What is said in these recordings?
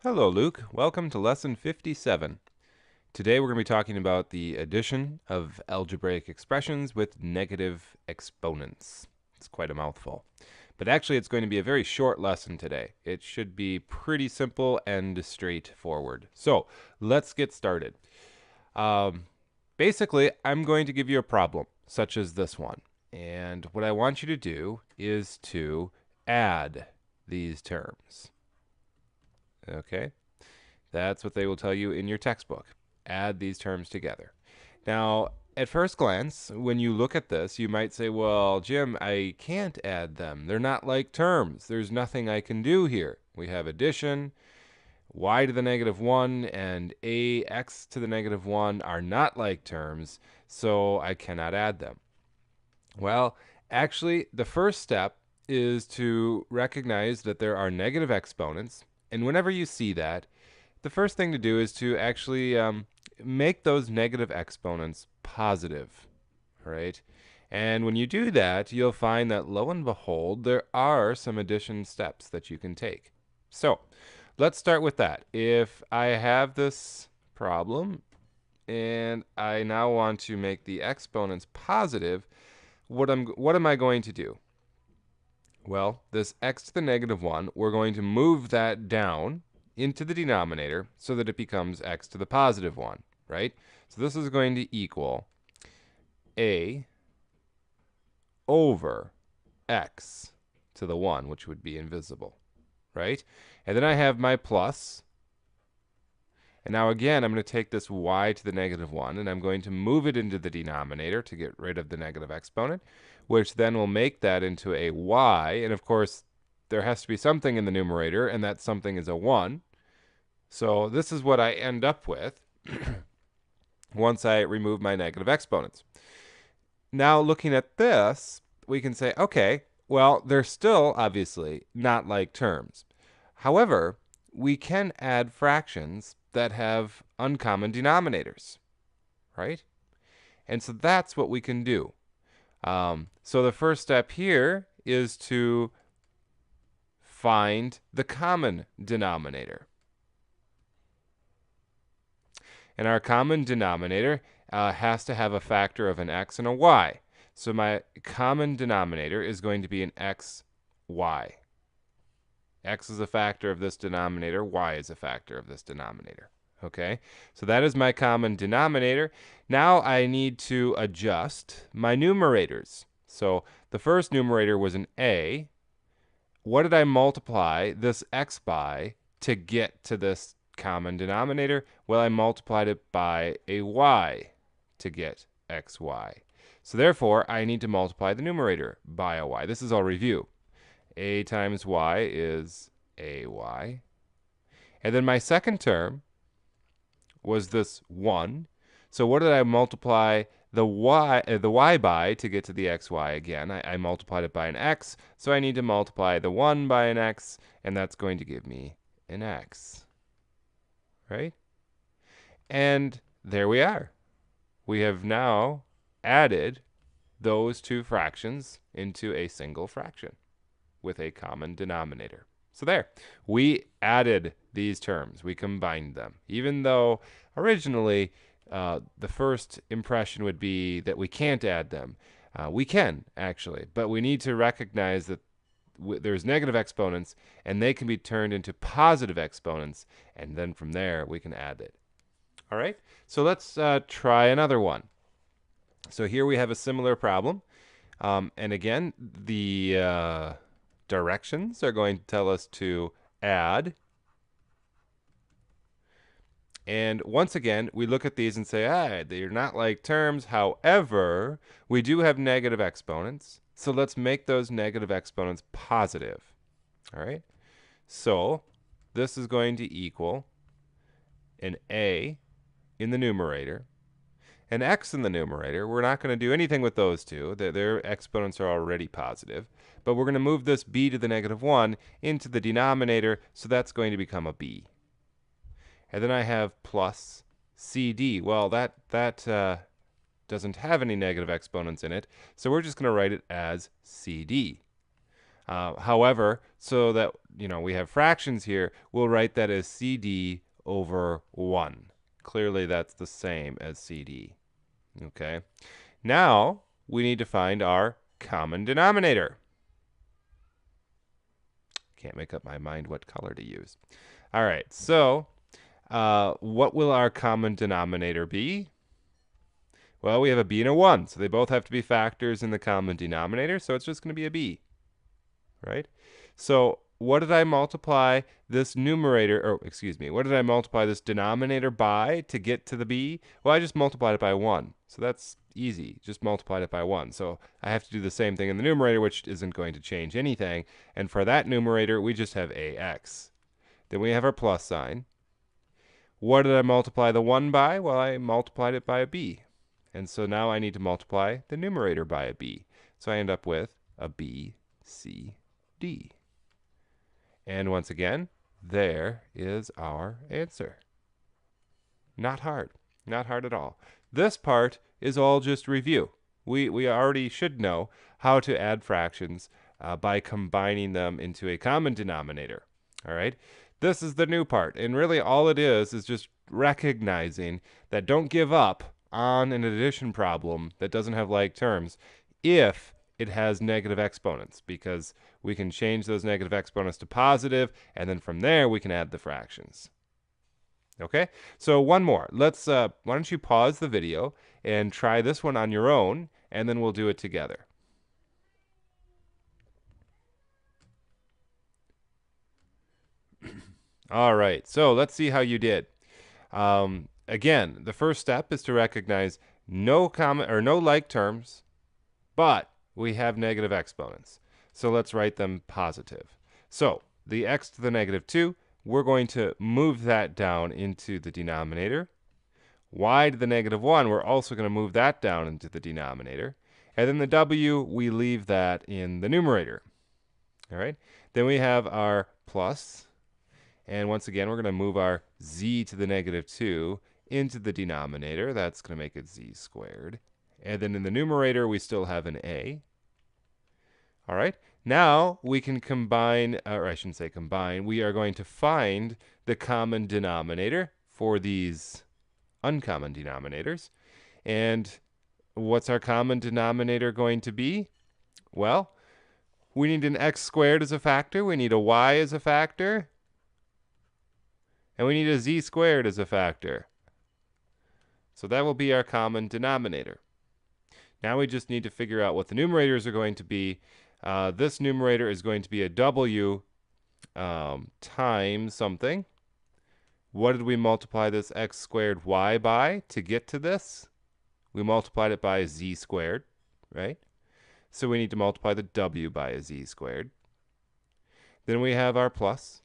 Hello, Luke. Welcome to Lesson 57. Today we're going to be talking about the addition of algebraic expressions with negative exponents. It's quite a mouthful. But actually, it's going to be a very short lesson today. It should be pretty simple and straightforward. So, let's get started. Basically, I'm going to give you a problem, such as this one. And what I want you to do is to add these terms. Okay? That's what they will tell you in your textbook. Add these terms together. Now, at first glance, when you look at this, you might say, well, Jim, I can't add them. They're not like terms. There's nothing I can do here. We have addition, y to the negative 1 and ax to the negative 1 are not like terms, so I cannot add them. Well, actually, the first step is to recognize that there are negative exponents, and whenever you see that, the first thing to do is to actually make those negative exponents positive, right? And when you do that, you'll find that lo and behold, there are some addition steps that you can take. So let's start with that. If I have this problem and I now want to make the exponents positive, what am I going to do? Well, this x to the negative 1, we're going to move that down into the denominator so that it becomes x to the positive 1, right? So this is going to equal a over x to the 1, which would be invisible, right? And then I have my plus. And now again, I'm going to take this y to the negative 1, and I'm going to move it into the denominator to get rid of the negative exponent, which then will make that into a y. And of course, there has to be something in the numerator, and that something is a 1. So this is what I end up with once I remove my negative exponents. Now looking at this, we can say, okay, well, they're still obviously not like terms. However, we can add fractions that have uncommon denominators, right? And so that's what we can do. So the first step here is to find the common denominator. And our common denominator has to have a factor of an x and a y. So my common denominator is going to be an xy. X is a factor of this denominator, y is a factor of this denominator. Okay, so that is my common denominator. Now I need to adjust my numerators. So the first numerator was an a. What did I multiply this x by to get to this common denominator? Well, I multiplied it by a y to get xy. So therefore, I need to multiply the numerator by a y. This is all review. A times y is ay. And then my second term was this 1. So what did I multiply the y by to get to the xy again? I multiplied it by an x, so I need to multiply the 1 by an x, and that's going to give me an x, right? And there we are. We have now added those two fractions into a single fraction with a common denominator. So there, we added these terms. We combined them. Even though originally the first impression would be that we can't add them. We can, actually, but we need to recognize that there's negative exponents, and they can be turned into positive exponents, and then from there, we can add it. All right, so let's try another one. So here we have a similar problem. And again, the directions are going to tell us to add. And once again, we look at these and say, they're not like terms. However, we do have negative exponents. So let's make those negative exponents positive. All right. So this is going to equal an a in the numerator, an x in the numerator. We're not going to do anything with those two. Their exponents are already positive. But we're going to move this b to the negative 1 into the denominator, so that's going to become a b. And then I have plus cd. Well, that doesn't have any negative exponents in it, so we're just going to write it as cd. However, so that we have fractions here, we'll write that as CD over 1. Clearly, that's the same as CD. Okay. Now, we need to find our common denominator. Can't make up my mind what color to use. All right, so what will our common denominator be? Well, we have a b and a 1, so they both have to be factors in the common denominator, so it's just going to be a b, right? So what did I multiply this numerator, or excuse me, what did I multiply this denominator by to get to the b? Well, I just multiplied it by 1, so that's easy. Just multiplied it by 1. So I have to do the same thing in the numerator, which isn't going to change anything. And for that numerator, we just have ax. Then we have our plus sign. What did I multiply the 1 by? Well, I multiplied it by a b. And so now I need to multiply the numerator by a b. So I end up with a b, c, d. And once again, there is our answer. Not hard. Not hard at all. This part is all just review. We already should know how to add fractions by combining them into a common denominator. All right? This is the new part. And really all it is just recognizing that don't give up on an addition problem that doesn't have like terms if it has negative exponents, because we can change those negative exponents to positive, and then from there we can add the fractions. Okay, so one more. Let's why don't you pause the video and try this one on your own, and then we'll do it together. All right, so let's see how you did. Again, the first step is to recognize no common or no like terms, but we have negative exponents. So let's write them positive. So the x to the negative 2, we're going to move that down into the denominator. Y to the negative 1, we're also going to move that down into the denominator. And then the w, we leave that in the numerator. All right. Then we have our plus. And once again, we're going to move our z to the negative 2 into the denominator. That's going to make it z squared. And then in the numerator, we still have an a. All right. Now we can combine, or I shouldn't say combine, we are going to find the common denominator for these uncommon denominators. And what's our common denominator going to be? Well, we need an x squared as a factor. We need a y as a factor. And we need a z squared as a factor. So that will be our common denominator. Now we just need to figure out what the numerators are going to be. This numerator is going to be a w times something. What did we multiply this x squared y by to get to this? We multiplied it by a z squared, right? So we need to multiply the w by a z squared. Then we have our plus.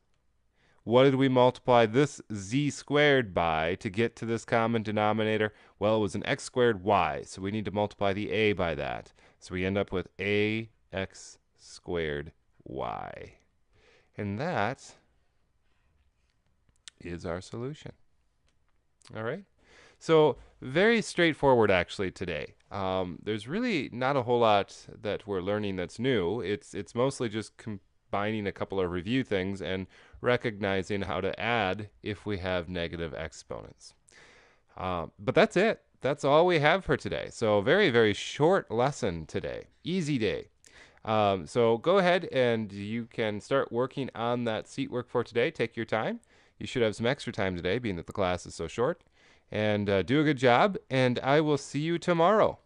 What did we multiply this z squared by to get to this common denominator? Well, it was an x squared y, so we need to multiply the a by that. So we end up with ax squared y. And that is our solution. All right? So very straightforward actually today. There's really not a whole lot that we're learning that's new. It's mostly just combining a couple of review things and recognizing how to add if we have negative exponents. But that's it. That's all we have for today. So very, very short lesson today. Easy day. So go ahead and you can start working on that seat work for today. Take your time. You should have some extra time today, being that the class is so short. And do a good job, and I will see you tomorrow.